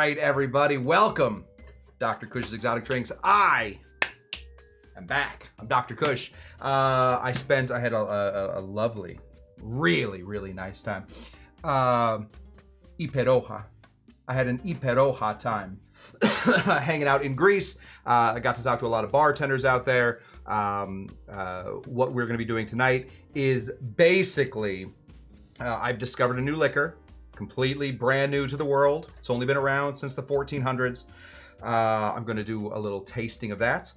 right, everybody. Welcome, Dr. Cush's Exotic Drinks. I am back. I'm Dr. Cush. I had a lovely, really nice time. Iperoja. I had an Iperoja time hanging out in Greece. I got to talk to a lot of bartenders out there. What we're going to be doing tonight is basically, I've discovered a new liquor, completely brand new to the world. It's only been around since the 1400s. I'm going to do a little tasting of that.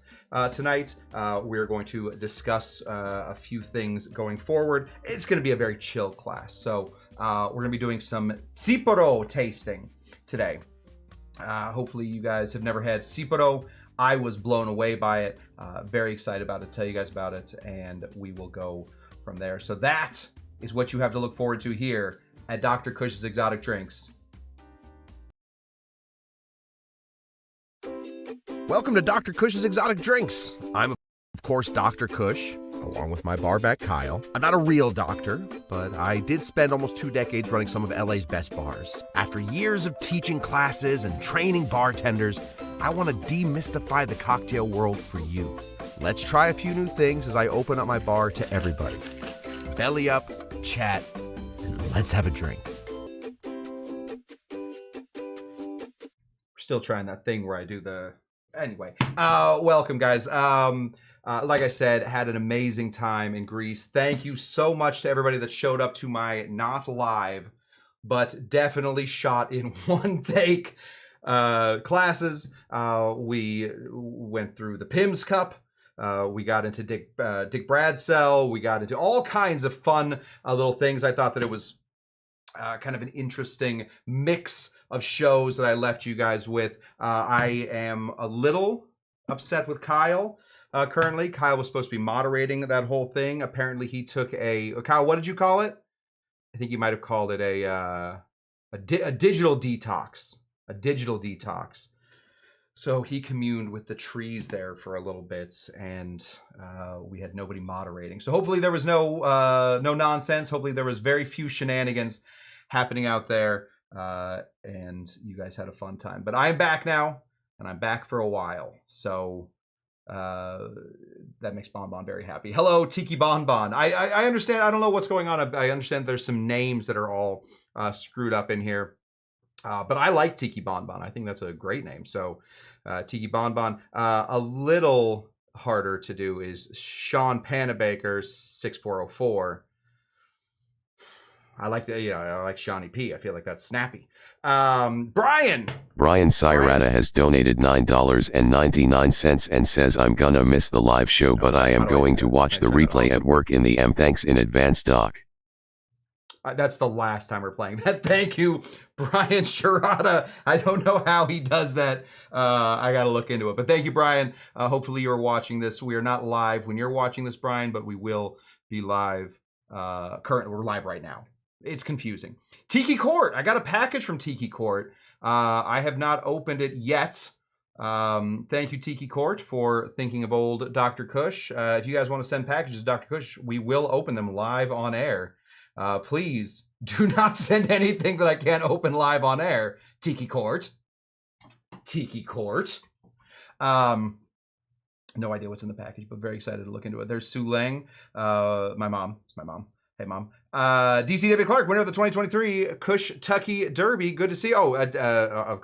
Tonight, we're going to discuss a few things going forward. It's going to be a very chill class. So we're going to be doing some Tsipouro tasting today. Hopefully you guys have never had Tsipouro. I was blown away by it. Very excited about it, tell you guys about it, and we will go from there. So that is what you have to look forward to here at Dr. Cush's Exotic Drinks. Welcome to Dr. Cush's Exotic Drinks. I'm, of course, Dr. Cush, along with my barback Kyle. I'm not a real doctor, but I did spend almost 2 decades running some of LA's best bars. After years of teaching classes and training bartenders, I want to demystify the cocktail world for you. Let's try a few new things as I open up my bar to everybody. Belly up, chat, and let's have a drink. We're still trying that thing where I do the... Anyway, welcome, guys. Like I said, had an amazing time in Greece. Thank you so much to everybody that showed up to my not live, but definitely shot in one take classes. We went through the Pimm's Cup. We got into Dick Bradsell. We got into all kinds of fun little things. I thought that it was kind of an interesting mix of shows that I left you guys with. I am a little upset with Kyle currently. Kyle was supposed to be moderating that whole thing. Apparently he took Kyle, what did you call it? I think you might have called it a digital detox. A digital detox. So he communed with the trees there for a little bit, and we had nobody moderating. So hopefully there was no nonsense. Hopefully there was very few shenanigans happening out there, and you guys had a fun time. But I'm back now, and I'm back for a while. So that makes Bonbon very happy. Hello, Tiki Bonbon. I understand. I don't know what's going on. I understand there's some names that are all screwed up in here. But I like Tiki Bonbon. I think that's a great name. So Tiki Bonbon. A little harder to do is Sean Panabaker 6404. I like Shawnee P. I feel like that's snappy. Brian Sirata has donated $9.99 and says, I'm gonna miss the live show, but I am going to watch the replay at work in the M. Thanks in advance, Doc. That's the last time we're playing that. Thank you, Brian Sharada. I don't know how he does that. I got to look into it. But thank you, Brian. Hopefully you're watching this. We are not live when you're watching this, Brian, but we will be live. We're live right now. It's confusing. Tiki Court. I got a package from Tiki Court. I have not opened it yet. Thank you, Tiki Court, for thinking of old Dr. Cush. If you guys want to send packages to Dr. Cush, we will open them live on air. Please do not send anything that I can't open live on air. Tiki Court. Tiki Court. No idea what's in the package, but very excited to look into it. There's Sue Lang, my mom. It's my mom. Hey, Mom. DCW Clark, winner of the 2023 Cushtender Derby. Good to see. Oh,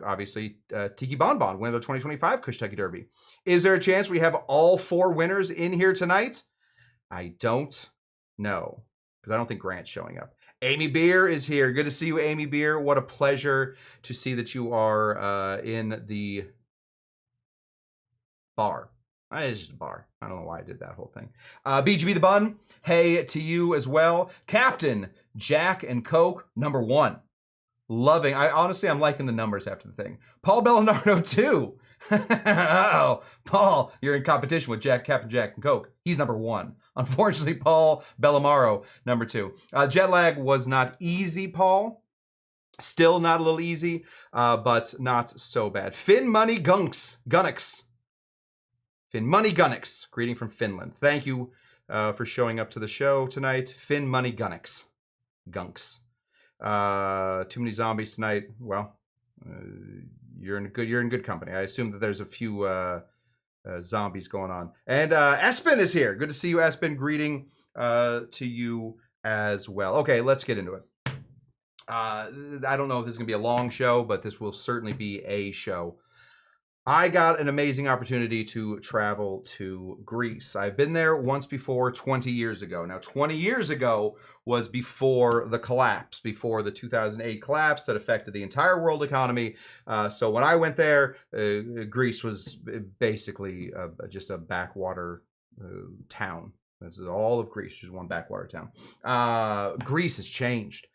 obviously, Tiki Bonbon, winner of the 2025 Cushtender Derby. Is there a chance we have all 4 winners in here tonight? I don't know, because I don't think Grant's showing up. Amy Beer is here. Good to see you, Amy Beer. What a pleasure to see that you are in the bar. It's just a bar. I don't know why I did that whole thing. BGB the Bun, hey to you as well. Captain Jack and Coke, #1. Loving. I'm liking the numbers after the thing. Paul Bellinardo, 2. Uh-oh. Paul, you're in competition with Captain Jack and Coke. He's #1. Unfortunately, Paul Bellamaro, #2. Jet lag was not easy, Paul. Still not a little easy, but not so bad. Finn Money Gunnix. Finn Money Gunnix, greeting from Finland. Thank you for showing up to the show tonight. Finn Money Gunnix. Gunks. Too many zombies tonight. Well, you're in good company. I assume that there's a few zombies going on. And Espen is here. Good to see you, Espen. Greeting to you as well. Okay, let's get into it. I don't know if this is gonna be a long show, but this will certainly be a show. I got an amazing opportunity to travel to Greece. I've been there once before 20 years ago. Now, 20 years ago was before the collapse, before the 2008 collapse that affected the entire world economy. So when I went there, Greece was basically just a backwater town. This is all of Greece, just one backwater town. Greece has changed.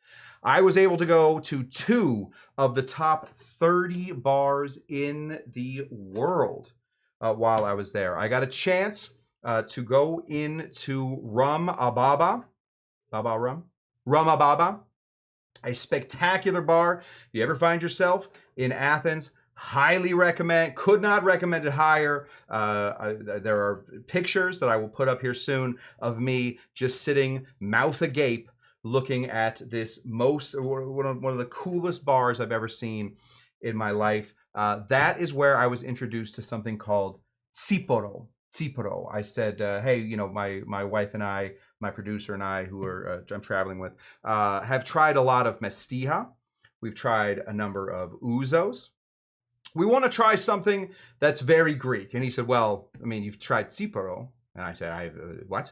I was able to go to 2 of the top 30 bars in the world while I was there. I got a chance to go into Rum Ababa, a spectacular bar. If you ever find yourself in Athens, highly recommend, could not recommend it higher. There are pictures that I will put up here soon of me just sitting mouth agape looking at this one of the coolest bars I've ever seen in my life. That is where I was introduced to something called Tsipouro. I said, hey, you know, my wife and I, my producer and I, who I'm traveling with, have tried a lot of mestiha. We've tried a number of Ouzos. We want to try something that's very Greek. And he said, well, I mean, you've tried Tsipouro. And I said, what?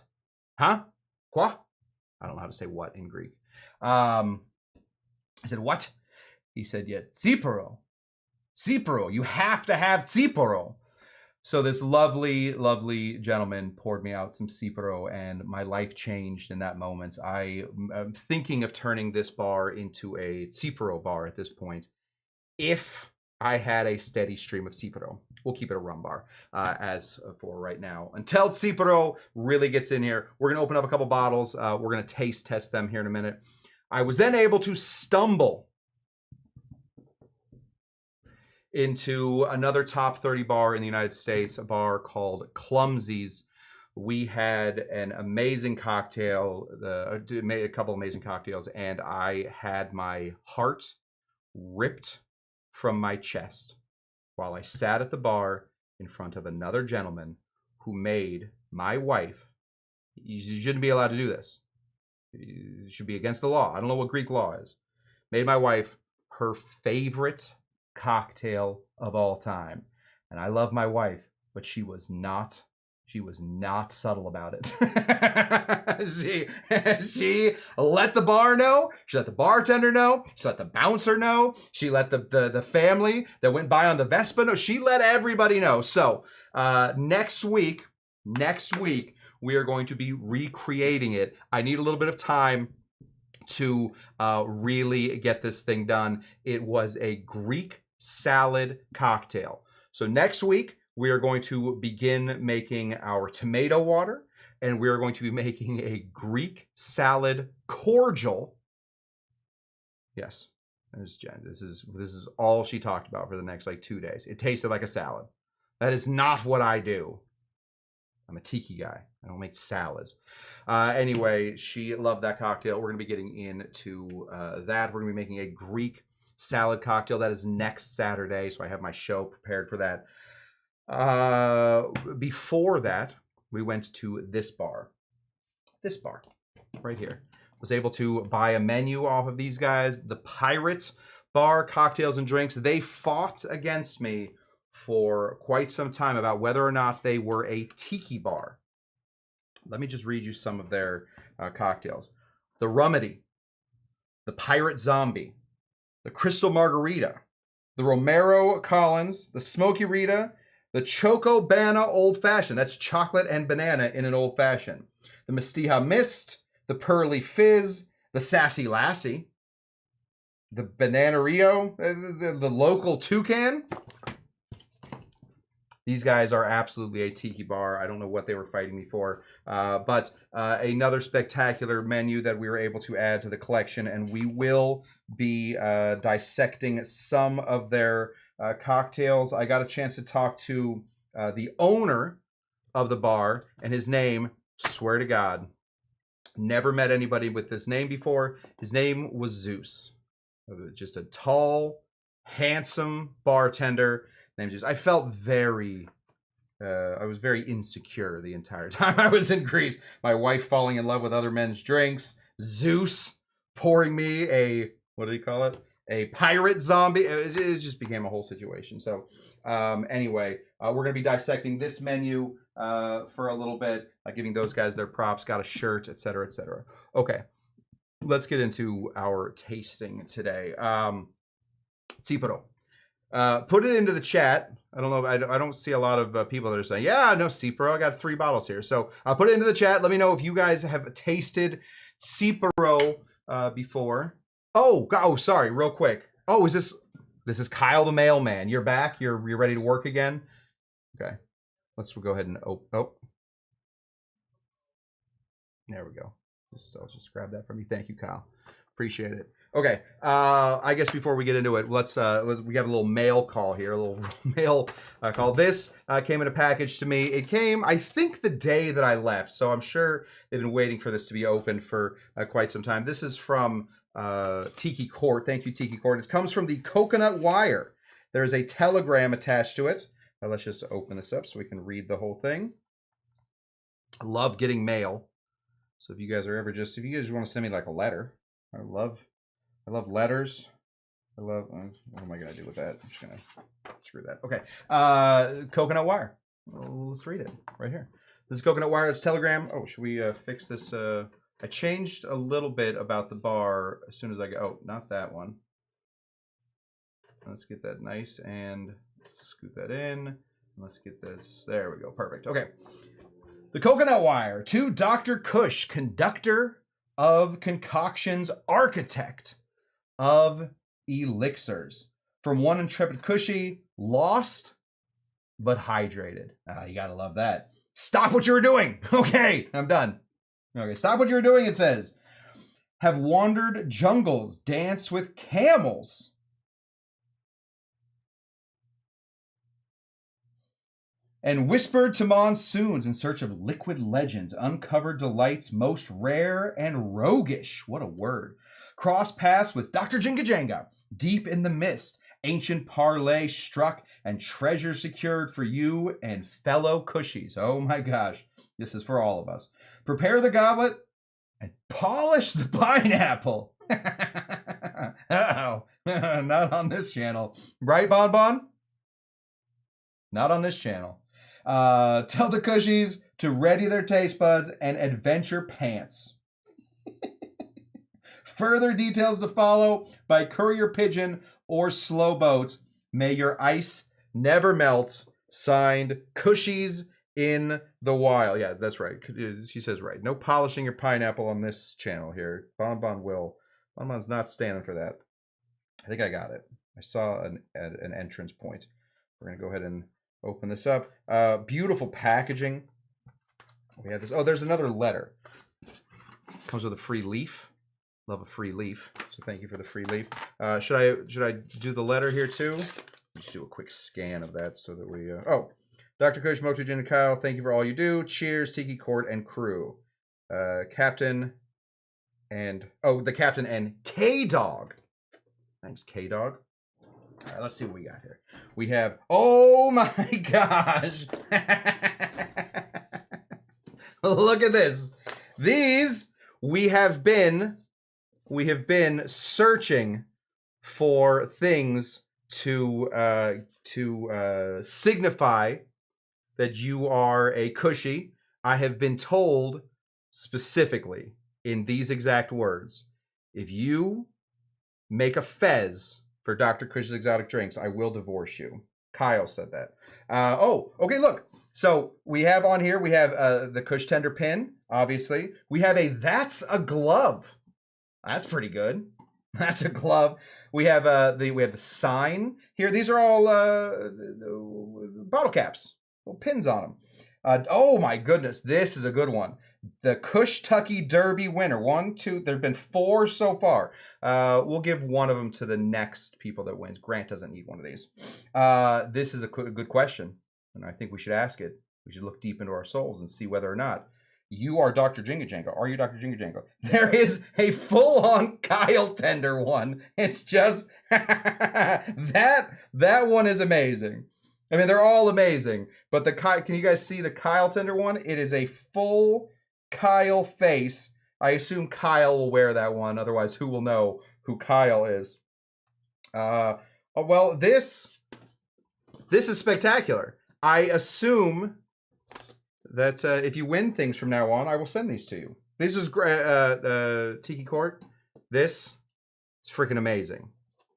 Huh? Quoi? I don't know how to say what in Greek. I said, what? He said, yeah, Tsipouro. You have to have Tsipouro. So this lovely, lovely gentleman poured me out some Tsipouro, and my life changed in that moment. I'm thinking of turning this bar into a Tsipouro bar at this point, if I had a steady stream of Tsipouro. We'll keep it a rum bar as for right now. Until Tsipouro really gets in here, we're gonna open up a couple bottles. We're gonna taste test them here in a minute. I was then able to stumble into another top 30 bar in the United States, a bar called Clumsy's. We had an amazing cocktail, a couple amazing cocktails, and I had my heart ripped from my chest while I sat at the bar in front of another gentleman who made my wife, you shouldn't be allowed to do this. It should be against the law. I don't know what Greek law is. Made my wife her favorite cocktail of all time. And I love my wife, but she was not subtle about it. she let the bar know. She let the bartender know. She let the bouncer know. She let the family that went by on the Vespa know. She let everybody know. So next week, we are going to be recreating it. I need a little bit of time to really get this thing done. It was a Greek salad cocktail. So next week, we are going to begin making our tomato water, and we are going to be making a Greek salad cordial. Yes, there's Jen. This is all she talked about for the next like 2 days. It tasted like a salad. That is not what I do. I'm a tiki guy. I don't make salads. Anyway, she loved that cocktail. We're going to be getting into that. We're going to be making a Greek salad cocktail. That is next Saturday, so I have my show prepared for that. Before that, we went to this bar right here. Was able to buy a menu off of these guys, the Pirate Bar Cocktails and Drinks. They fought against me for quite some time about whether or not they were a tiki bar. Let me just read you some of their cocktails. The Rumity, the Pirate Zombie, the Crystal Margarita, the Romero Collins, the Smoky Rita, the Choco Banana Old Fashioned. That's chocolate and banana in an old fashioned. The Mestiha Mist, the Pearly Fizz, the Sassy Lassie, the Banana Rio, the local Toucan. These guys are absolutely a tiki bar. I don't know what they were fighting me for, but another spectacular menu that we were able to add to the collection, and we will be dissecting some of their cocktails. I got a chance to talk to the owner of the bar, and his name, swear to God, never met anybody with this name before. His name was Zeus. Just a tall, handsome bartender named Jesus. I felt very, I was very insecure the entire time I was in Greece. My wife falling in love with other men's drinks. Zeus pouring me a, what do you call it? A pirate zombie. It just became a whole situation. So anyway, we're going to be dissecting this menu for a little bit, giving those guys their props, got a shirt, etc., etc. Okay, let's get into our tasting today. Tsipouro. Put it into the chat. I don't know. I don't see a lot of people that are saying, yeah, no, Tsipouro. I got 3 bottles here. So put it into the chat. Let me know if you guys have tasted Tsipouro before. Oh, sorry, real quick. Oh, this is Kyle the mailman. You're back. You're ready to work again. Okay, let's go ahead and oh, there we go. I'll just grab that from you. Thank you, Kyle. Appreciate it. Okay, I guess before we get into it, we have a little mail call here, a little mail call. This came in a package to me. It came, I think, the day that I left, so I'm sure they've been waiting for this to be open for quite some time. This is from Tiki Court. Thank you, Tiki Court. It comes from the Coconut Wire. There is a telegram attached to it. Let's just open this up so we can read the whole thing. I love getting mail. So if you guys are ever if you guys want to send me like a letter, I love letters. What am I gonna do with that? I'm just gonna screw that. Okay, Coconut Wire. Let's read it right here. This is Coconut Wire. It's telegram. Oh, should we fix this? I changed a little bit about the bar as soon as I go. Oh, not that one. Let's get that nice and scoot that in. Let's get this. There we go. Perfect. Okay. The Coconut Wire to Dr. Cush, conductor of concoctions, architect of elixirs. From one intrepid Cushy, lost but hydrated. You gotta love that. Stop what you were doing. Okay, I'm done. Okay, stop what you were doing, it says. Have wandered jungles, danced with camels. And whispered to monsoons in search of liquid legends, uncovered delights most rare and roguish. What a word. Cross paths with Dr. Jinga Janga, deep in the mist. Ancient parlay struck and treasure secured for you and fellow Cushies. Oh my gosh, this is for all of us. Prepare the goblet and polish the pineapple. Uh-oh, not on this channel. Right, Bon Bon? Not on this channel. Tell the Cushies to ready their taste buds and adventure pants. Further details to follow by courier pigeon or slow boat. May your ice never melt. Signed, Cushies in the wild. Yeah, that's right. She says right. No polishing your pineapple on this channel here. Bon will. Bon Bon's not standing for that. I think I got it. I saw an entrance point. We're going to go ahead and open this up. Beautiful packaging. We have this. Oh, there's another letter. Comes with a free leaf. Love a free leaf. So thank you for the free leaf. Should I do the letter here too? Let's do a quick scan of that so that we. Oh, Dr. Cush, Motu, Jin, and Kyle. Thank you for all you do. Cheers, Tiki Court and crew. Captain and the captain and K Dog. Thanks, K Dog. All right, let's see what we got here. We have, oh my gosh. Look at this. These, we have been searching for things to signify that you are a Cushy. I have been told specifically in these exact words, if you make a fez for Dr. Cush's Exotic Drinks, I will divorce you. Kyle said that. Okay, look. So we have on here, we have the Cushtender pin, obviously. We have That's a Glove. That's pretty good. That's a glove. We have the sign here. These are all bottle caps, little pins on them. Oh my goodness, this is a good one. The Cushtender Derby winner. 1, 2. There've been 4 so far. We'll give one of them to the next people that wins. Grant doesn't need one of these. This is a good question, and I think we should ask it. We should look deep into our souls and see whether or not You are Dr. Jingajango. Are you Dr. Jingajango? There is a full-on Kyle Tender one. It's just that one is amazing. I mean, they're all amazing, but can you guys see the Kyle Tender one? It is a full Kyle face. I assume Kyle will wear that one. Otherwise, who will know who Kyle is? Well, this is spectacular. I assume that if you win things from now on, I will send these to you. This is Tiki Court. This is freaking amazing.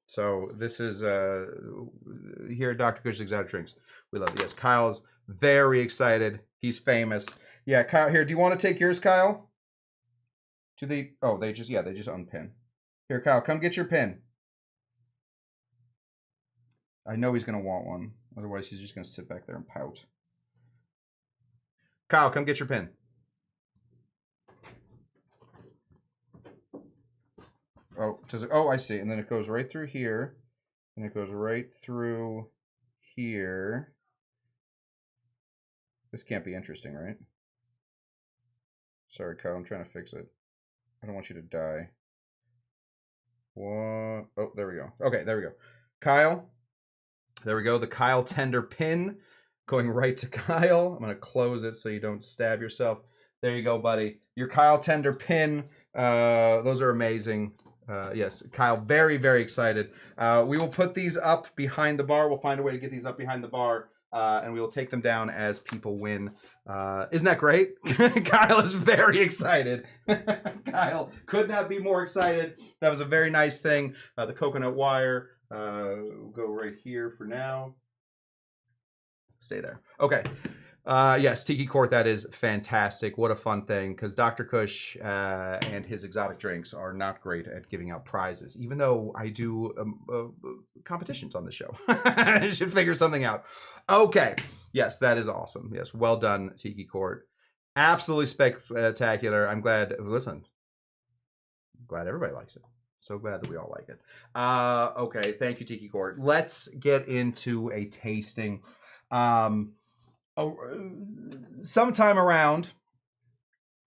So this is here at Dr. Cush's Exotic Drinks. We love it. Yes, Kyle's very excited. He's famous. Yeah, Kyle, here, do you want to take yours, Kyle? They just unpin. Here, Kyle, come get your pin. I know he's going to want one. Otherwise, he's just going to sit back there and pout. Kyle, come get your pin. Oh, does it? Oh, I see. And then it goes right through here. And it goes right through here. This can't be interesting, right? Sorry, Kyle, I'm trying to fix it. I don't want you to die. What? Oh, there we go. Okay, there we go. Kyle. There we go. The Kyle Tender pin going right to Kyle. I'm going to close it so you don't stab yourself. There you go, buddy. Your Kyle Tender pin. Those are amazing. Yes, Kyle, very, very excited. We will put these up behind the bar. We'll find a way to get these up behind the bar. And we will take them down as people win. Isn't that great? Kyle is very excited. Kyle could not be more excited. That was a very nice thing. The coconut wire will go right here for now. Stay there. Okay. Yes, Tiki Court, that is fantastic. What a fun thing, because Dr. Cush and his exotic drinks are not great at giving out prizes, even though I do competitions on the show. I should figure something out. Okay. Yes, that is awesome. Yes, well done, Tiki Court. Absolutely spectacular. I'm glad. Listen, I'm glad everybody likes it. So glad that we all like it. Okay, thank you, Tiki Court. Let's get into a tasting. Sometime around.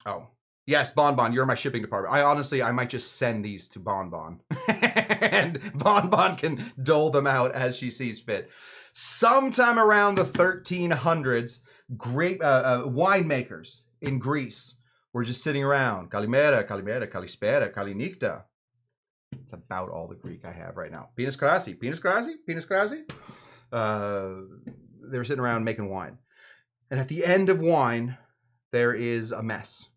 Oh, yes, Bonbon, you're my shipping department. I might just send these to Bonbon. And Bonbon can dole them out as she sees fit. Sometime around the 1300s, great winemakers in Greece were just sitting around. Kalimera, Kalimera, Kalispera, Kalinikta. It's about all the Greek I have right now. Pinas krasi, Pinas krasi, Pinas krasi. They were sitting around making wine. And at the end of wine, there is a mess.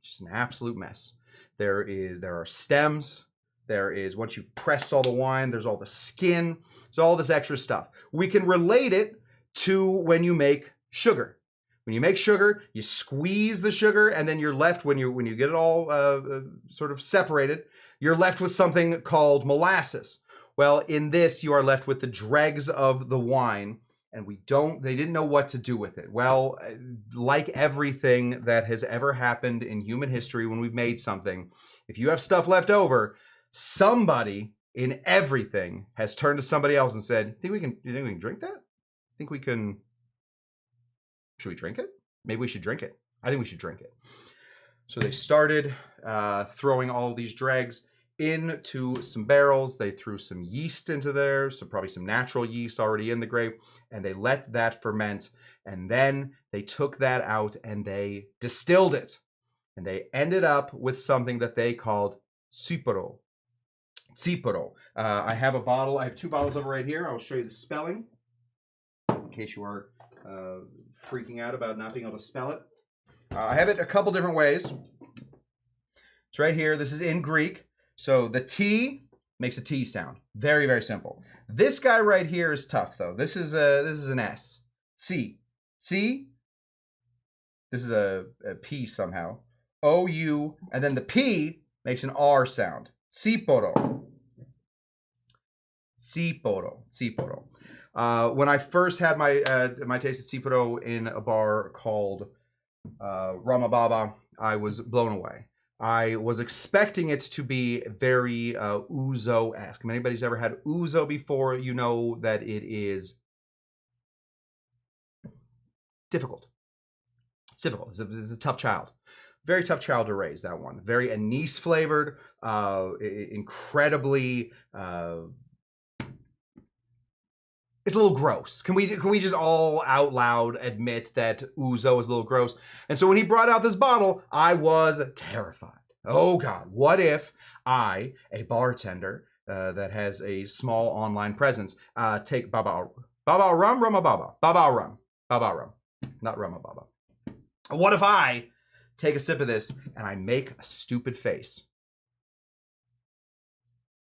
Just an absolute mess. There are stems. There is, once you've pressed all the wine, there's all the skin. There's all this extra stuff. We can relate it to when you make sugar. When you make sugar, you squeeze the sugar, and then you're left, when you get it all sort of separated, you're left with something called molasses. Well, in this, you are left with the dregs of the wine, and they didn't know what to do with it. Well, like everything that has ever happened in human history when we've made something, if you have stuff left over, somebody in everything has turned to somebody else and said, do you think we can drink that? Should we drink it? Maybe we should drink it. I think we should drink it. So they started throwing all these dregs into some barrels. They threw some yeast into there, so probably some natural yeast already in the grape, and they let that ferment. And then they took that out and they distilled it. And they ended up with something that they called Tsipouro. Tsipouro. I have a bottle. I have two bottles over right here. I'll show you the spelling in case you are freaking out about not being able to spell it. I have it a couple different ways. It's right here. This is in Greek. So the T makes a T sound. Very, very simple. This guy right here is tough, though. This is an S. C. C. This is a P somehow. O-U. And then the P makes an R sound. Tsipouro. Tsipouro. Tsipouro. When I first had my taste of Tsipouro in a bar called Ramababa, I was blown away. I was expecting it to be very Ouzo-esque. If anybody's ever had Ouzo before, you know that it is difficult. It's difficult. It's a tough child. very tough child to raise, that one. Very anise flavored, incredibly. It's a little gross. Can we just all out loud admit that Ouzo is a little gross? And so when he brought out this bottle, I was terrified. Oh God, what if I, a bartender that has a small online presence, take Baba rum, not rum, Baba. What if I take a sip of this and I make a stupid face?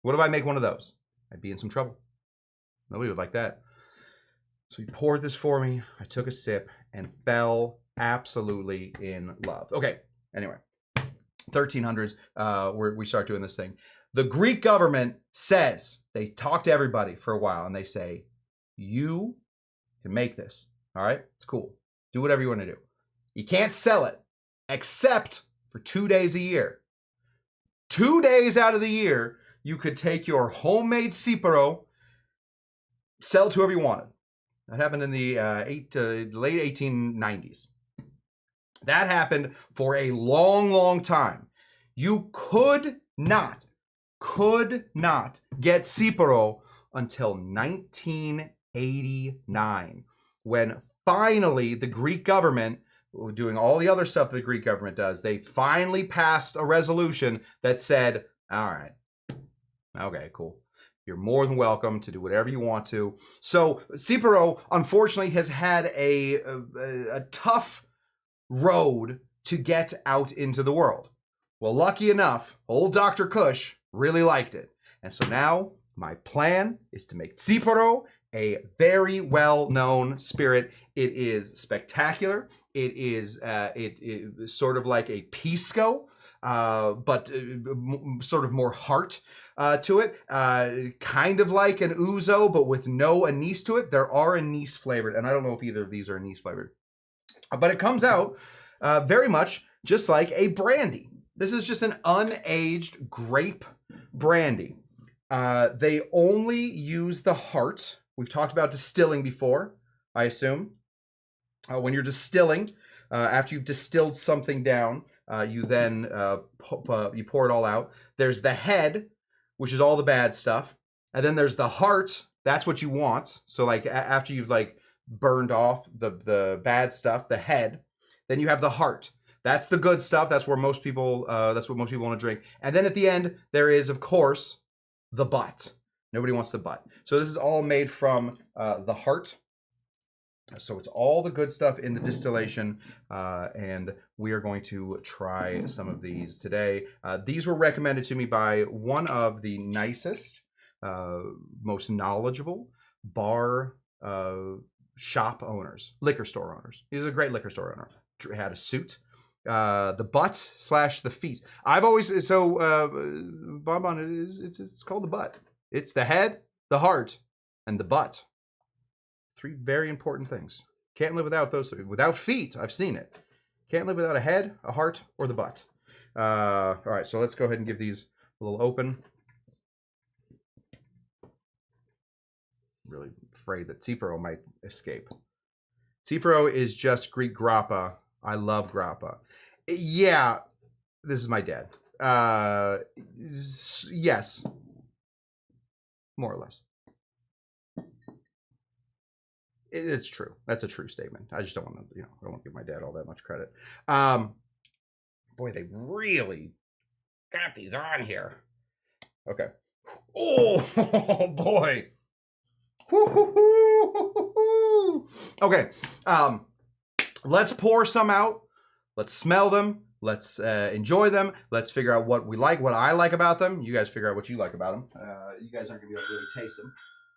What if I make one of those? I'd be in some trouble. Nobody would like that. So he poured this for me. I took a sip and fell absolutely in love. Okay, anyway, 1300s, we start doing this thing. The Greek government says, they talk to everybody for a while and they say, you can make this, all right? It's cool. Do whatever you want to do. You can't sell it except for 2 days a year. 2 days out of the year, you could take your homemade Tsipouro, sell to whoever you wanted. That happened in the late 1890s. That happened for a long, long time. You could not get Tsipouro until 1989, when finally the Greek government, doing all the other stuff the Greek government does, they finally passed a resolution that said, all right, okay, cool. You're more than welcome to do whatever you want to. So Tsipouro, unfortunately, has had a tough road to get out into the world. Well, lucky enough, old Dr. Cush really liked it. And so now my plan is to make Tsipouro a very well-known spirit. It is spectacular. It is sort of like a pisco, but sort of more heart to it. Kind of like an Ouzo, but with no anise to it. There are anise flavored, and I don't know if either of these are anise flavored. But it comes out very much just like a brandy. This is just an unaged grape brandy. They only use the heart. We've talked about distilling before, I assume. When you're distilling, after you've distilled something down, you then you pour it all out. There's the head, which is all the bad stuff. And then there's the heart. That's what you want. So like after you've like burned off the bad stuff, the head, then you have the heart. That's the good stuff. That's where most people, that's what most people want to drink. And then at the end, there is, of course, the butt. Nobody wants the butt. So this is all made from the heart. So it's all the good stuff in the distillation, and we are going to try some of these today. These were recommended to me by one of the nicest, most knowledgeable bar shop owners, liquor store owners. He's a great liquor store owner. Had a suit. The butt / the feet. I've always, Bonbon, it's called the butt. It's the head, the heart, and the butt. 3 very important things. Can't live without those 3. Without feet, I've seen it. Can't live without a head, a heart, or the butt. All right, so let's go ahead and give these a little open. Really afraid that Tsipouro might escape. Tsipouro is just Greek grappa. I love grappa. Yeah, this is my dad. Yes. More or less. It's true. That's a true statement. I just don't want to, I don't want to give my dad all that much credit. Boy, they really got these on here. Okay. Oh, boy. Okay. Let's pour some out. Let's smell them. Let's enjoy them. Let's figure out what we like, what I like about them. You guys figure out what you like about them. You guys aren't going to be able to really taste them.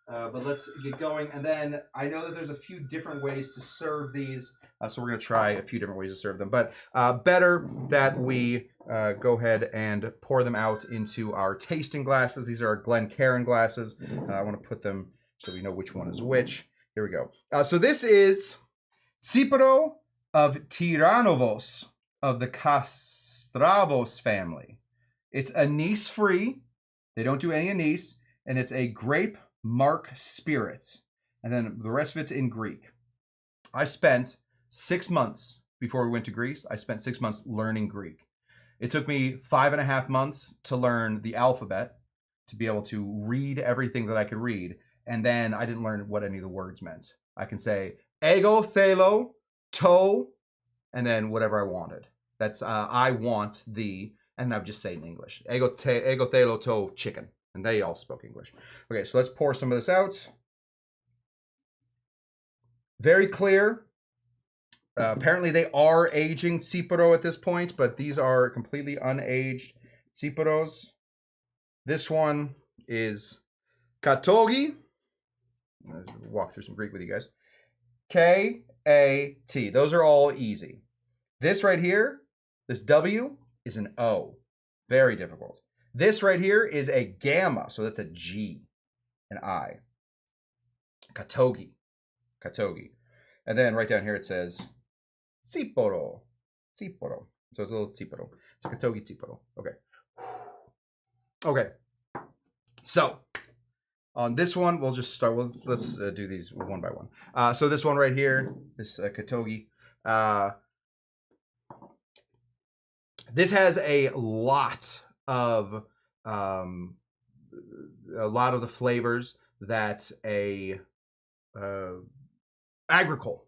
But let's get going. And then I know that there's a few different ways to serve these. So we're going to try a few different ways to serve them. But better that we go ahead and pour them out into our tasting glasses. These are our Glencairn glasses. I want to put them so we know which one is which. Here we go. So this is Tsipouro of Tyrannovos of the Castravos family. It's anise-free. They don't do any anise. And it's a grape mark spirit. And then the rest of it's in Greek. I spent 6 months before we went to Greece, I spent 6 months learning Greek. It took me 5.5 months to learn the alphabet, to be able to read everything that I could read. And then I didn't learn what any of the words meant. I can say ego, thelo, to, and then whatever I wanted. That's I want the, and I would just say it in English. Ego, thelo, to, chicken. And they all spoke English. Okay, so let's pour some of this out. Very clear. Apparently they are aging Tsipouro at this point, but these are completely unaged Tsipouros. This one is Katogi. Let's walk through some Greek with you guys. K-A-T. Those are all easy. This right here, this W is an O. Very difficult. This right here is a gamma, so that's a G, an I. Katogi. Katogi. And then right down here it says Tsipouro. Tsipouro. So it's a little Tsipouro. It's a Katogi Tsipouro. Okay. Okay. So on this one, we'll just start. Let's do these one by one. So this one right here, this Katogi. This has a lot of the flavors that a agricole.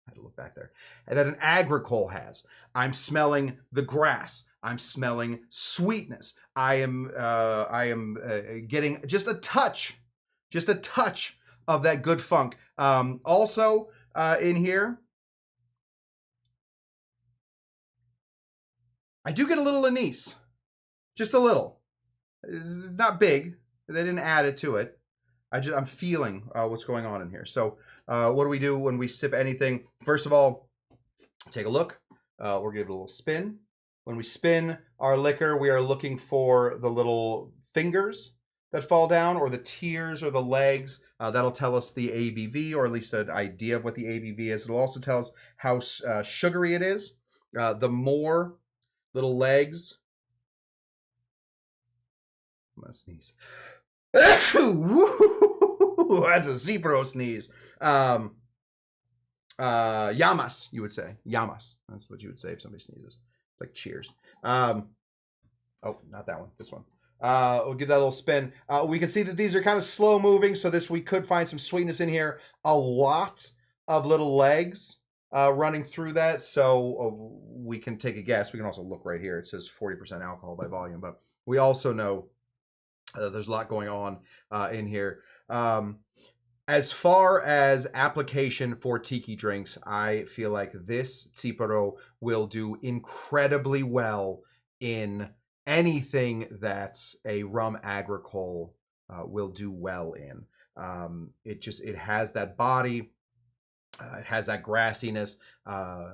I had to look back there. And that an agricole has. I'm smelling the grass. I'm smelling sweetness. I am getting just a touch of that good funk. Also in here, I do get a little anise, just a little. It's not big. They didn't add it to it. I'm feeling what's going on in here. So what do we do when we sip anything? First of all, take a look. We're gonna give it a little spin. When we spin our liquor, we are looking for the little fingers that fall down, or the tiers or the legs. That'll tell us the ABV, or at least an idea of what the ABV is. It'll also tell us how sugary it is. The more little legs. I'm gonna sneeze. That's a Tsipouro sneeze. Yamas, you would say. Yamas. That's what you would say if somebody sneezes. Like cheers. Oh, not that one. This one. We'll give that a little spin. We can see that these are kind of slow moving, so we could find some sweetness in here. A lot of little legs running through that, so we can take a guess. We can also look right here. It says 40% alcohol by volume, but we also know there's a lot going on in here. As far as application for tiki drinks, I feel like this Tsipouro will do incredibly well in anything that a rum agricole will do well in. It has that body. It has that grassiness.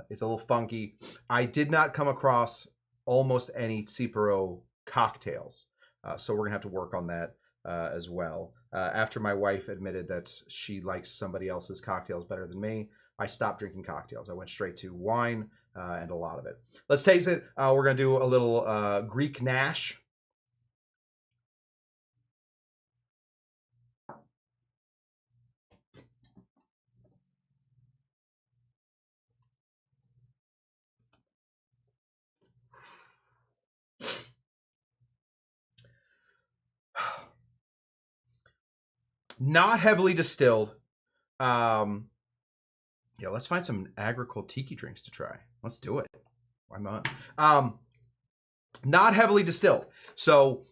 It's a little funky. I did not come across almost any Tsipouro cocktails. So we're going to have to work on that as well. After my wife admitted that she likes somebody else's cocktails better than me, I stopped drinking cocktails. I went straight to wine and a lot of it. Let's taste it. We're going to do a little Greek Nash. Not heavily distilled. Yeah, let's find some agricole tiki drinks to try. Let's do it. Why not? Not heavily distilled. So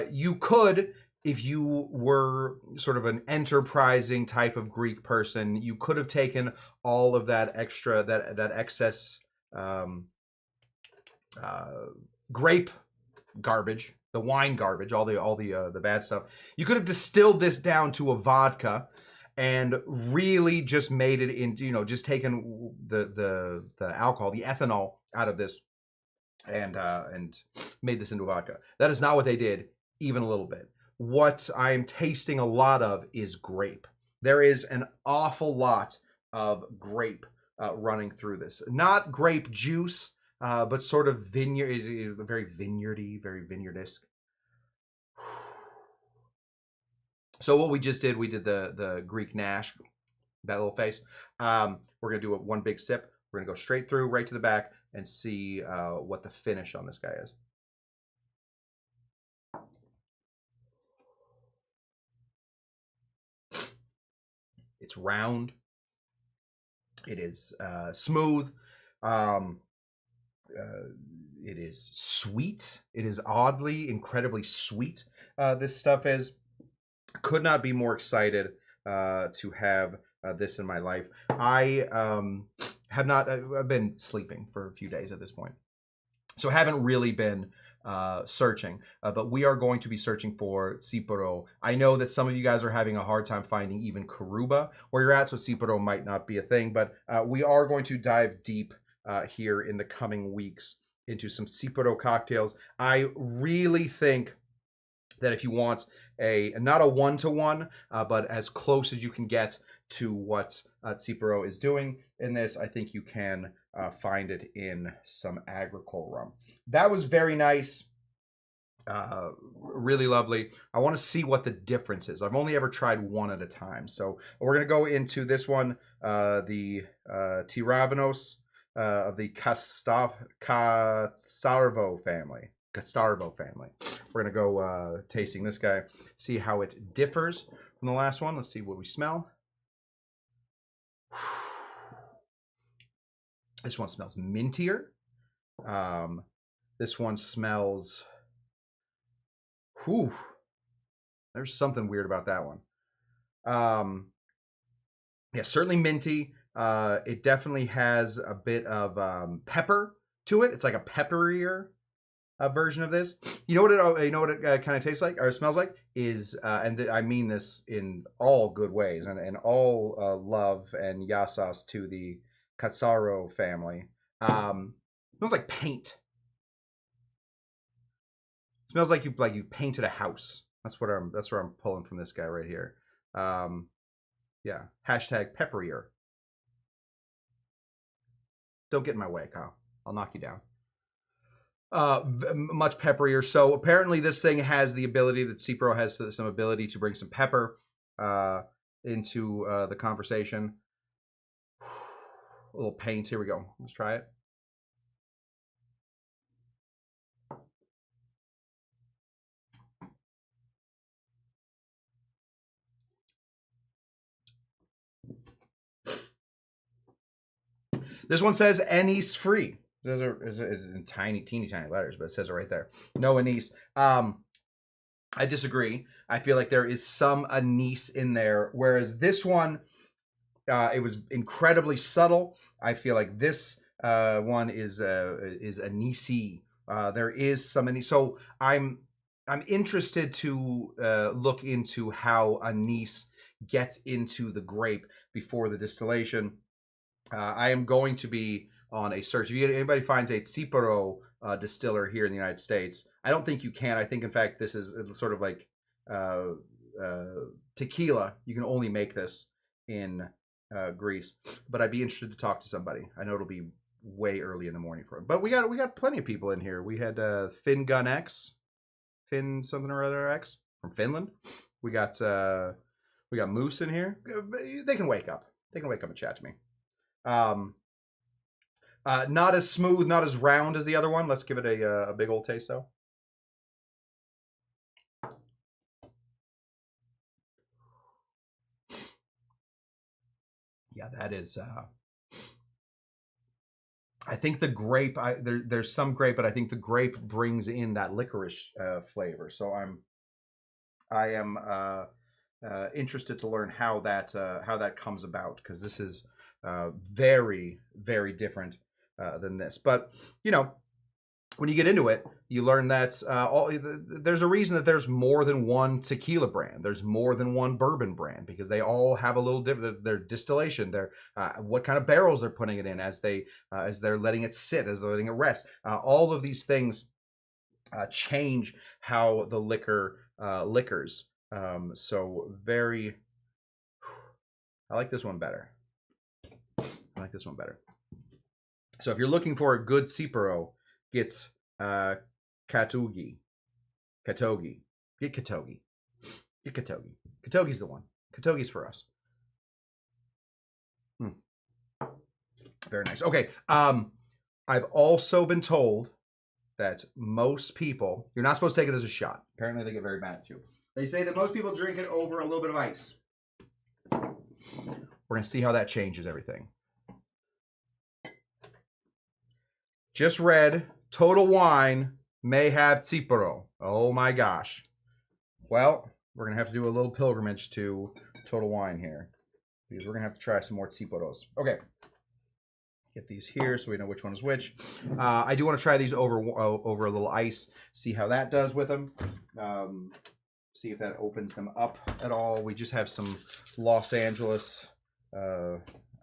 you could, if you were sort of an enterprising type of Greek person, you could have taken all of that extra, that excess grape garbage, the wine garbage, all the bad stuff. You could have distilled this down to a vodka and really just made it in, just taken the alcohol, the ethanol out of this and made this into a vodka. That is not what they did, even a little bit. What I'm tasting a lot of is grape. There is an awful lot of grape running through this. Not grape juice, but sort of vineyard, very vineyardy, very vineyardesque. So what we just did, we did the Greek Nash, that little face. We're gonna do one big sip. We're going to go straight through, right to the back, and see what the finish on this guy is. It's round. It is smooth. It is sweet. It is oddly, incredibly sweet. This stuff is. Could not be more excited to have this in my life. I have not. I've been sleeping for a few days at this point, so I haven't really been searching. But we are going to be searching for Tsipouro. I know that some of you guys are having a hard time finding even Karuba where you're at, so Tsipouro might not be a thing. But we are going to dive deep here in the coming weeks into some Tsipouro cocktails. I really think that if you want not a one-to-one, but as close as you can get to what Tsipouro is doing in this, I think you can find it in some agricole rum. That was very nice. Really lovely. I want to see what the difference is. I've only ever tried one at a time. So we're going to go into this one, the Tavernas of the Cushtender family. We're going to go tasting this guy, see how it differs from the last one. Let's see what we smell. This one smells mintier. This one smells... Whew. There's something weird about that one. Yeah, certainly minty. It definitely has a bit of pepper to it. It's like a pepperier version of this. You know what it kind of tastes like or smells like is, and I mean this in all good ways and all love and yasas to the Tsipouro family. Smells like paint. Smells like you painted a house. That's where I'm pulling from this guy right here. Yeah. Hashtag pepperier. Don't get in my way, Kyle. I'll knock you down. Much pepperier. So apparently this thing has the ability, that Tsipouro has some ability to bring some pepper into the conversation. A little paint. Here we go. Let's try it. This one says anise free. It's in teeny tiny letters, but it says it right there. No anise. I disagree. I feel like there is some anise in there, whereas this one, it was incredibly subtle. I feel like this one is anisey. There is some anise. So I'm interested to look into how anise gets into the grape before the distillation. I am going to be on a search. If anybody finds a Tsipouro distiller here in the United States, I don't think you can. I think, in fact, this is sort of like tequila. You can only make this in Greece. But I'd be interested to talk to somebody. I know it'll be way early in the morning for it. But we got plenty of people in here. We had Finn Gun X, Finn something or other X from Finland. We got Moose in here. They can wake up. They can wake up and chat to me. Not as smooth, not as round as the other one. Let's give it a big old taste, though. Yeah, that is. I think the grape. There's some grape, but I think the grape brings in that licorice flavor. So I am interested to learn how that comes about, because this is very, very different than this. But when you get into it, you learn that there's a reason that there's more than one tequila brand. There's more than one bourbon brand, because they all have a little different. Their distillation, their what kind of barrels they're putting it in as they're letting it sit, as they're letting it rest. All of these things change how the liquor liquors. So very. I like this one better. So if you're looking for a good Tsipouro, get Katogi. Get Katogi. Katogi's the one. Katogi's for us. Very nice. Okay. I've also been told that most people, you're not supposed to take it as a shot. Apparently they get very mad at you. They say that most people drink it over a little bit of ice. We're going to see how that changes everything. Just read, Total Wine may have Tsipouro. Oh my gosh. Well, we're going to have to do a little pilgrimage to Total Wine here, because we're going to have to try some more Tsipouros. Okay. Get these here so we know which one is which. I do want to try these over a little ice, see how that does with them. See if that opens them up at all. We just have some Los Angeles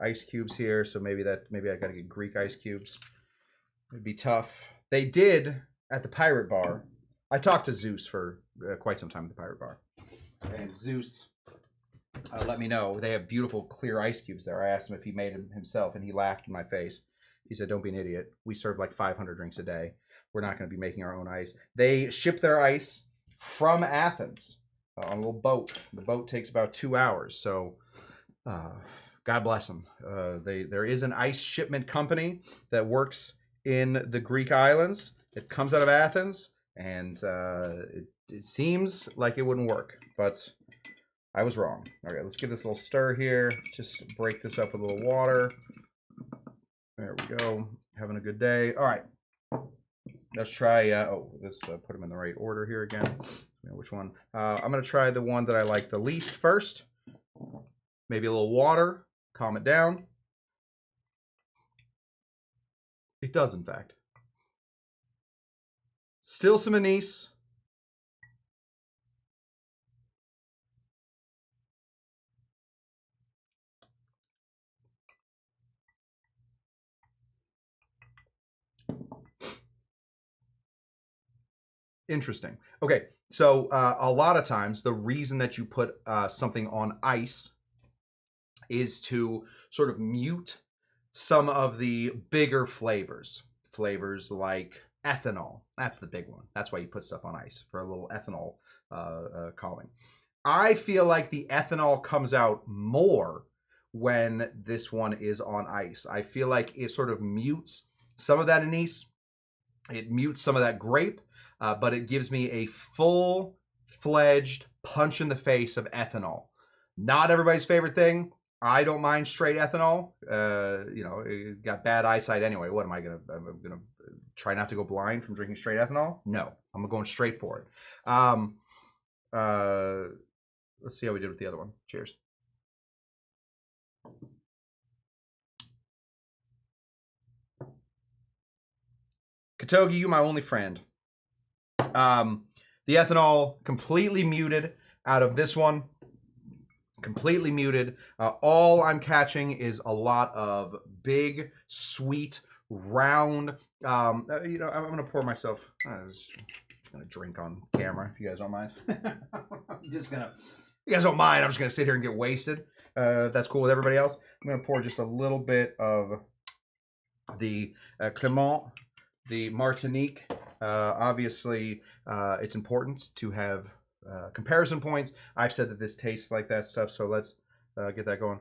ice cubes here, so maybe I got to get Greek ice cubes. It'd be tough. They did at the Pirate Bar. I talked to Zeus for quite some time at the Pirate Bar, and Zeus let me know they have beautiful clear ice cubes there. I asked him if he made them himself, and he laughed in my face. He said, "Don't be an idiot. We serve like 500 drinks a day. We're not going to be making our own ice." They ship their ice from Athens on a little boat. The boat takes about 2 hours, so God bless them. There is an ice shipment company that works in the Greek islands. It comes out of Athens, and it seems like it wouldn't work, but I was wrong. All right, let's give this a little stir here. Just break this up with a little water. There we go. Having a good day. All right. Let's try, let's put them in the right order here again. Which one? I'm going to try the one that I like the least first. Maybe a little water. Calm it down. It does, in fact. Still some anise. Interesting. Okay, so a lot of times the reason that you put something on ice is to sort of mute some of the bigger flavors. Flavors like ethanol. That's the big one. That's why you put stuff on ice, for a little ethanol calming. I feel like the ethanol comes out more when this one is on ice. I feel like it sort of mutes some of that anise. It mutes some of that grape. But it gives me a full-fledged punch in the face of ethanol. Not everybody's favorite thing. I don't mind straight ethanol. You know, it got bad eyesight anyway. What am I gonna? I'm gonna try not to go blind from drinking straight ethanol? No, I'm going straight for it. Let's see how we did with the other one. Cheers. Katogi, you my only friend. The ethanol completely muted out of this one. Completely muted. All I'm catching is a lot of big, sweet, round. You know, I'm gonna pour myself. I'm just gonna drink on camera if you guys don't mind. I'm just gonna. You guys don't mind? I'm just gonna sit here and get wasted. That's cool with everybody else. I'm gonna pour just a little bit of the Clement, the Martinique. Obviously, it's important to have comparison points. I've said that this tastes like that stuff, so let's get that going.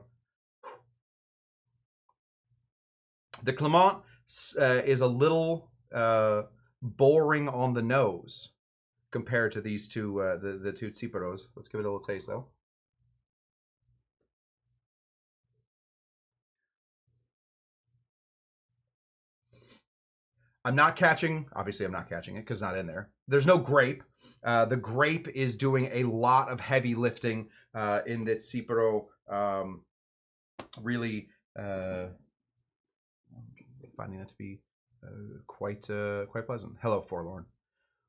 The Clement is a little boring on the nose compared to these two, the two Tsipouros. Let's give it a little taste, though. I'm not catching, obviously I'm not catching it because it's not in there. There's no grape. The grape is doing a lot of heavy lifting in that Tsipouro. Really finding that to be quite pleasant. Hello, Forlorn.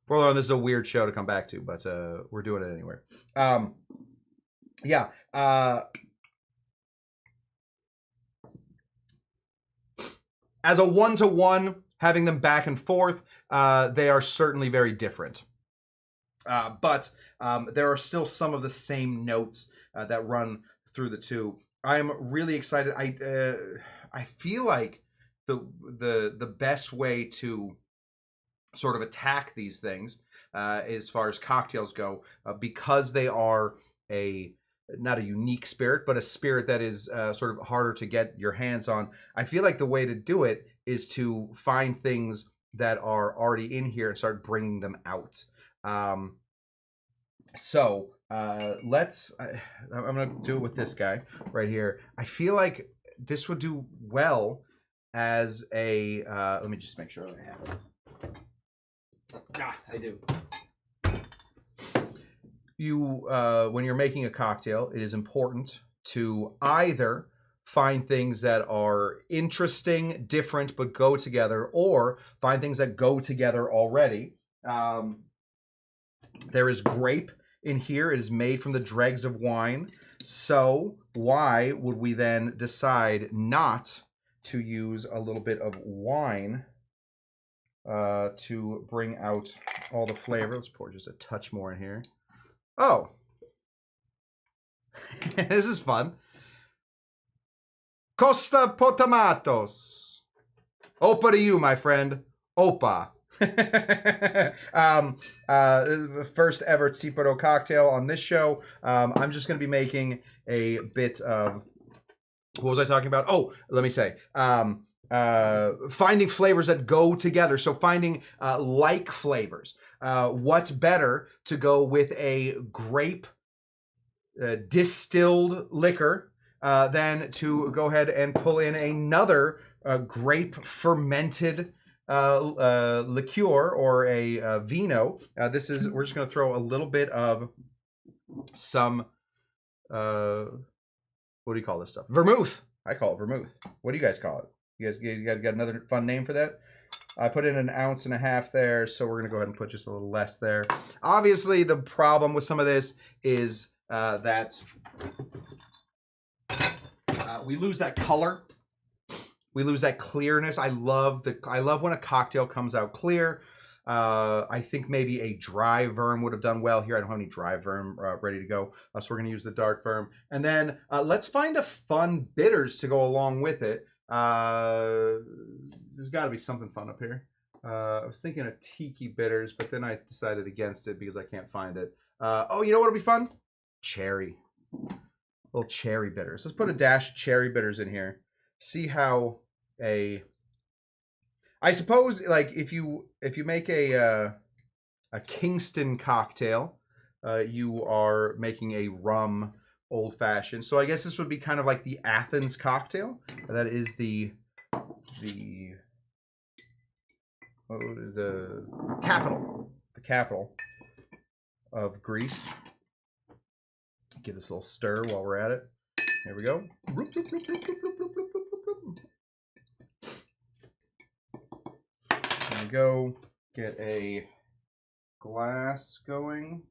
Forlorn, this is a weird show to come back to, but we're doing it anyway. Yeah. As a one-to-one, having them back and forth, they are certainly very different. But there are still some of the same notes that run through the two. I'm really excited. I feel like the best way to sort of attack these things as far as cocktails go, because they are a not a unique spirit, but a spirit that is sort of harder to get your hands on. I feel like the way to do it is to find things that are already in here and start bringing them out. Let's, I'm going to do it with this guy right here. I feel like this would do well as a, let me just make sure I have it. I do. When you're making a cocktail, it is important to either find things that are interesting, different, but go together, or find things that go together already. There is grape in here. It is made from the dregs of wine. So why would we then decide not to use a little bit of wine to bring out all the flavor? Let's pour just a touch more in here. Oh, this is fun. Costa potamatos. Opa to you, my friend. Opa. First ever Tsipouro cocktail on this show. I'm just going to be making a bit of, what was I talking about? Oh, let me say, finding flavors that go together. So finding like flavors. What's better to go with a grape distilled liquor than to go ahead and pull in another grape fermented liqueur or a vino. We're just going to throw a little bit of some, what do you call this stuff? Vermouth. I call it vermouth. What do you guys call it? You guys got another fun name for that? I put in 1.5 ounces there, so we're going to go ahead and put just a little less there. Obviously, the problem with some of this is that we lose that color. We lose that clearness. I love when a cocktail comes out clear. I think maybe a dry verm would have done well here. I don't have any dry verm ready to go, so we're going to use the dark verm. And then let's find a fun bitters to go along with it. There's got to be something fun up here. I was thinking of tiki bitters, but then I decided against it because I can't find it. Oh, you know what would be fun? Cherry. Little cherry bitters. Let's put a dash of cherry bitters in here. See how I suppose, like, if you make a Kingston cocktail, you are making a rum old fashioned. So I guess this would be kind of like the Athens cocktail. That is the capital of Greece. Give this a little stir while we're at it. There we go. There we go. Get a glass going.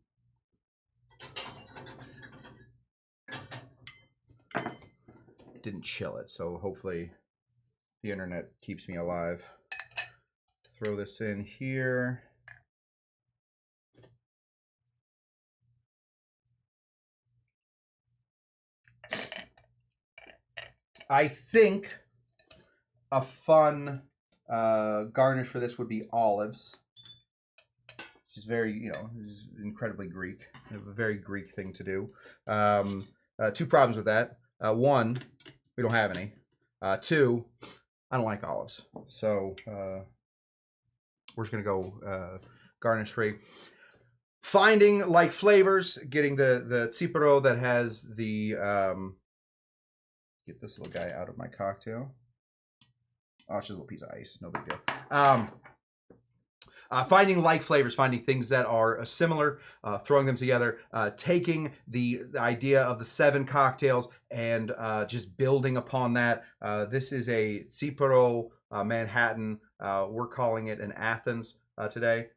Didn't chill it, so hopefully the internet keeps me alive. Throw this in here. I think a fun garnish for this would be olives. Which is very, is incredibly Greek. A very Greek thing to do. 2 problems with that. 1, we don't have any. 2, I don't like olives. So we're just going to go garnish free. Finding like flavors, getting the Tsipouro that has the... get this little guy out of my cocktail. Oh, it's just a little piece of ice. No big deal. Finding like flavors, finding things that are similar, throwing them together, taking the idea of the 7 cocktails and just building upon that. This is a Tsipouro Manhattan. We're calling it an Athens today.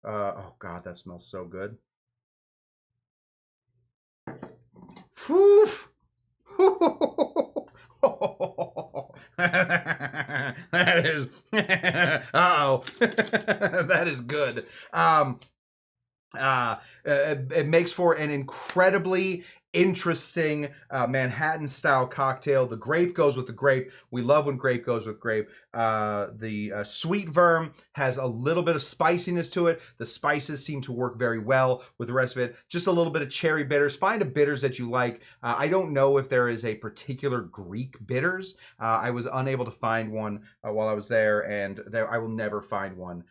Oh, God, that smells so good. Whew. That is uh-oh. That is good. It makes for an incredibly interesting Manhattan-style cocktail. The grape goes with the grape. We love when grape goes with grape. The sweet verm has a little bit of spiciness to it. The spices seem to work very well with the rest of it. Just a little bit of cherry bitters. Find a bitters that you like. I don't know if there is a particular Greek bitters. I was unable to find one while I was there, and I will never find one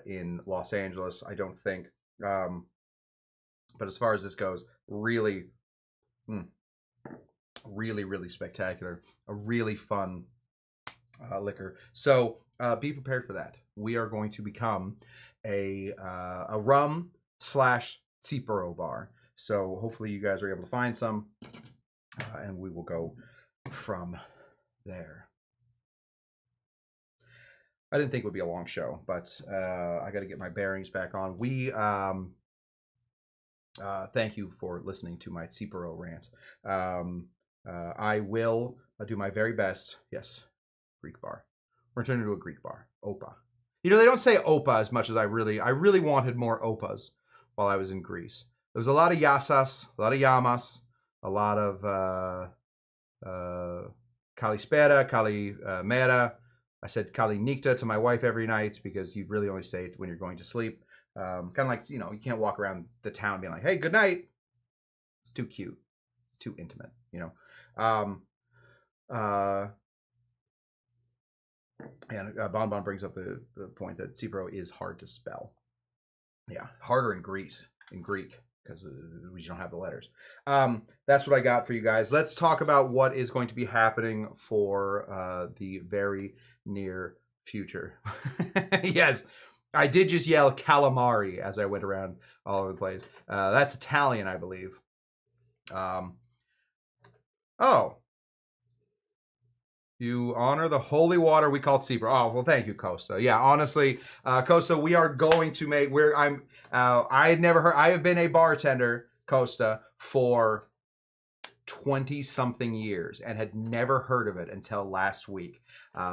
in Los Angeles, I don't think. But as far as this goes, really, really spectacular. A really fun liquor. So be prepared for that. We are going to become a rum / Tsipouro bar. So hopefully you guys are able to find some, and we will go from there. I didn't think it would be a long show, but I got to get my bearings back on. We thank you for listening to my Tsipouro rant. I will do my very best. Yes, Greek bar. We're turning into a Greek bar. Opa. You know, they don't say opa as much as I really wanted more opas while I was in Greece. There was a lot of yasas, a lot of yamas, a lot of kalispera, kalimera. I said kalinikta to my wife every night because you really only say it when you're going to sleep. Kind of like, you know, you can't walk around the town being like, hey, good night. It's too cute. It's too intimate, you know. And Bonbon brings up the point that Tsipouro is hard to spell. Yeah, harder in Greek, because we don't have the letters. That's what I got for you guys. Let's talk about what is going to be happening for the very near future. Yes, I did just yell calamari as I went around all over the place. That's Italian, I believe. Oh. You honor the holy water we call Tsipouro. Oh, well, thank you, Costa. Yeah, honestly, Costa, we are going to make, I had never heard, I have been a bartender, Costa, for 20-something years and had never heard of it until last week.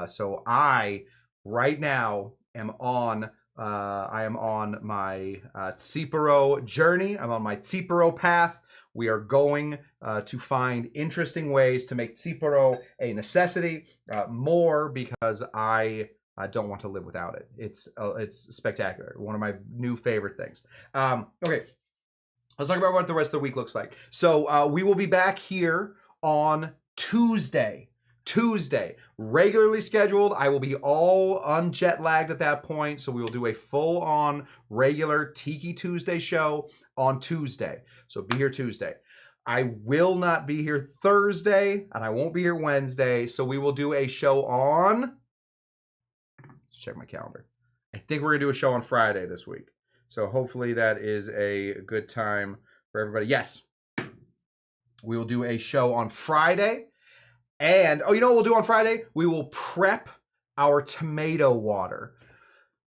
So I, right now, am on, I am on my Tsipouro journey. I'm on my Tsipouro path. We are going to find interesting ways to make Tsipouro a necessity, more because I don't want to live without it. It's spectacular. One of my new favorite things. Okay, let's talk about what the rest of the week looks like. So we will be back here on Tuesday, regularly scheduled. I will be all unjet lagged at that point, so we will do a full-on regular Tiki Tuesday show on Tuesday. So be here Tuesday. I will not be here Thursday, and I won't be here Wednesday, so we will do a show on, let's check my calendar. I think we're gonna do a show on Friday this week. So hopefully that is a good time for everybody. Yes, we will do a show on Friday. And, oh, you know what we'll do on Friday? We will prep our tomato water.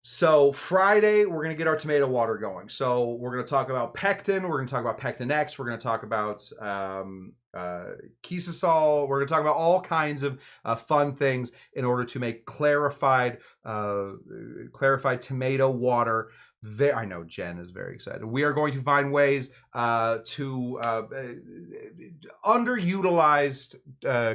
So Friday, we're going to get our tomato water going. So we're going to talk about pectin. We're going to talk about pectin X. We're going to talk about kisasol. We're going to talk about all kinds of fun things in order to make clarified tomato water. I know Jen is very excited. We are going to find ways to underutilized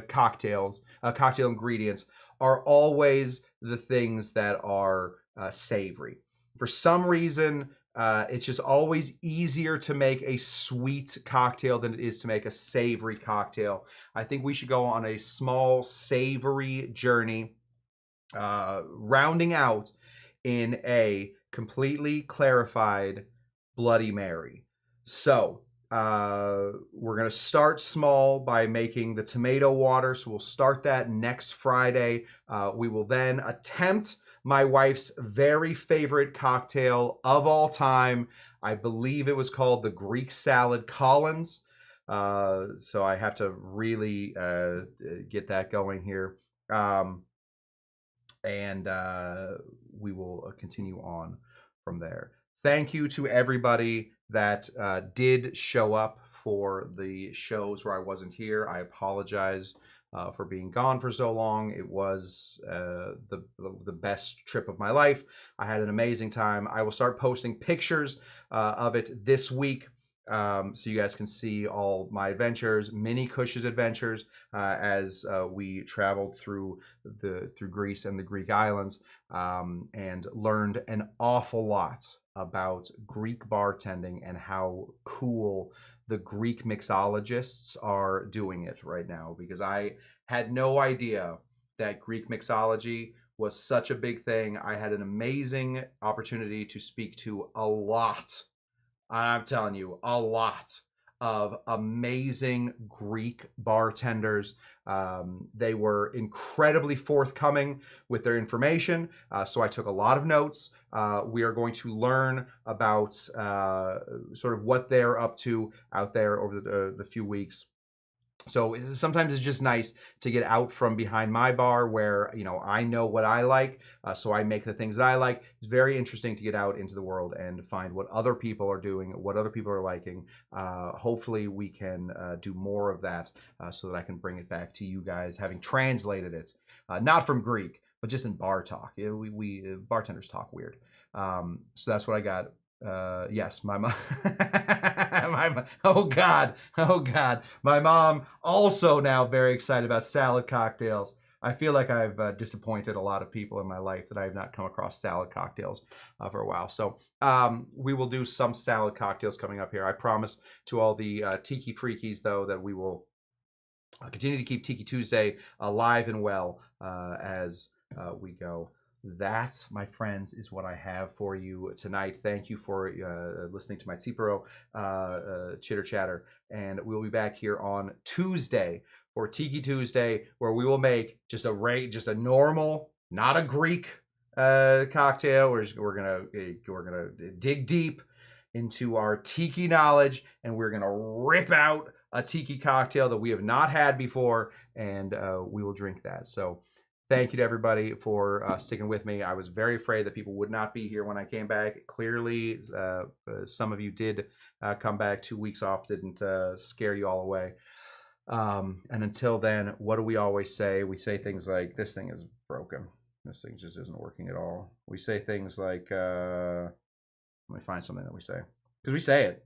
cocktail ingredients are always the things that are savory. For some reason, it's just always easier to make a sweet cocktail than it is to make a savory cocktail. I think we should go on a small savory journey, rounding out in a completely clarified Bloody Mary. So we're going to start small by making the tomato water. So we'll start that next Friday. We will then attempt my wife's very favorite cocktail of all time. I believe it was called the Greek salad Collins. So I have to really get that going here. And we will continue on from there. Thank you to everybody that did show up for the shows where I wasn't here. I apologize for being gone for so long. It was the best trip of my life. I had an amazing time. I will start posting pictures of it this week. so you guys can see all my adventures, mini Cush's adventures, as we traveled through Greece and the Greek islands, and learned an awful lot about Greek bartending and how cool the Greek mixologists are doing it right now, because I had no idea that Greek mixology was such a big thing. I had an amazing opportunity to speak to a lot, I'm telling you, a lot of amazing Greek bartenders. They were incredibly forthcoming with their information, so I took a lot of notes. We are going to learn about sort of what they're up to out there over the few weeks. So sometimes it's just nice to get out from behind my bar where, you know, I know what I like, so I make the things that I like. It's very interesting to get out into the world and find what other people are doing, what other people are liking. Hopefully we can do more of that so that I can bring it back to you guys, having translated it, not from Greek, but just in bar talk. We bartenders talk weird. So that's what I got. Yes, my mom. Oh God. My mom also now very excited about salad cocktails. I feel like I've disappointed a lot of people in my life that I have not come across salad cocktails for a while. So we will do some salad cocktails coming up here. I promise to all the Tiki Freakies, though, that we will continue to keep Tiki Tuesday alive and well as we go. That, my friends, is what I have for you tonight. Thank you for listening to my Tsipouro chitter chatter, and we'll be back here on Tuesday for Tiki Tuesday, where we will make just a normal, not a Greek cocktail. We're gonna dig deep into our tiki knowledge, and we're gonna rip out a tiki cocktail that we have not had before, and we will drink that. So thank you to everybody for sticking with me. I was very afraid that people would not be here when I came back. Clearly, some of you did come back. 2 weeks off didn't scare you all away. And until then, what do we always say? We say things like, this thing is broken. This thing just isn't working at all. We say things like, let me find something that we say. Because we say it.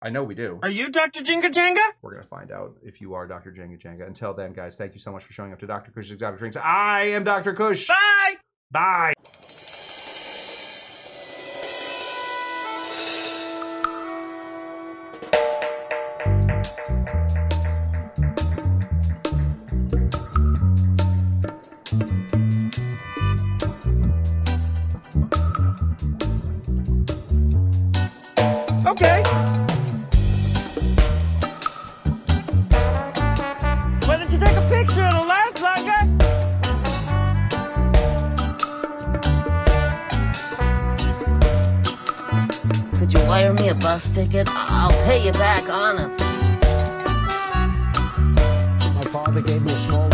I know we do. Are you Dr. Jenga Jenga? We're going to find out if you are Dr. Jenga Jenga. Until then, guys, thank you so much for showing up to Dr. Cush's Exotic Drinks. I am Dr. Cush. Bye! Bye. Okay. Why didn't you take a picture of the last sucker? Could you wire me a bus ticket? I'll pay you back, honest. My father gave me a small